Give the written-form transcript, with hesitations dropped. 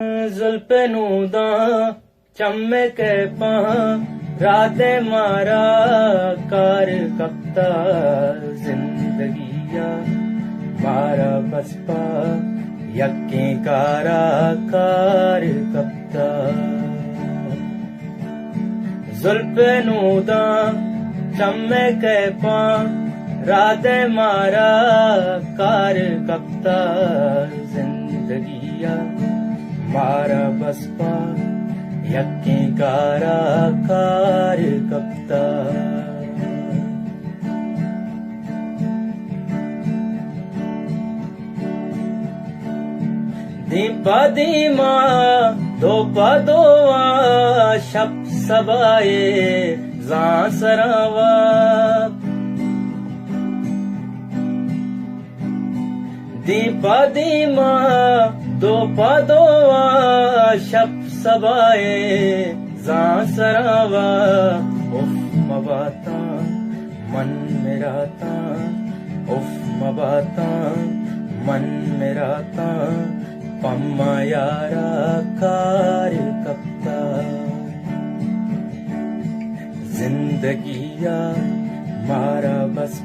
जुल्फे नूदा चमके पा राते मारा कार कप्ता जिंदगिया मारा बसपा यके कारा कार कप्ता जुल्फे नूदा चमके पा राते मारा कार कप्ता जिंदगिया मारा बसपा यके कारा कार कप्ता दीपा दीमा दोपा दोआ शप सबाए जासरावा दीपा दीमा दोपा दोआ शप सबाए जासरावा उफ मबाता मन मेरा ता उफ मबाता मन मेरा ता पम्मा यारा कार कप्ता जिंदगिया मारा बस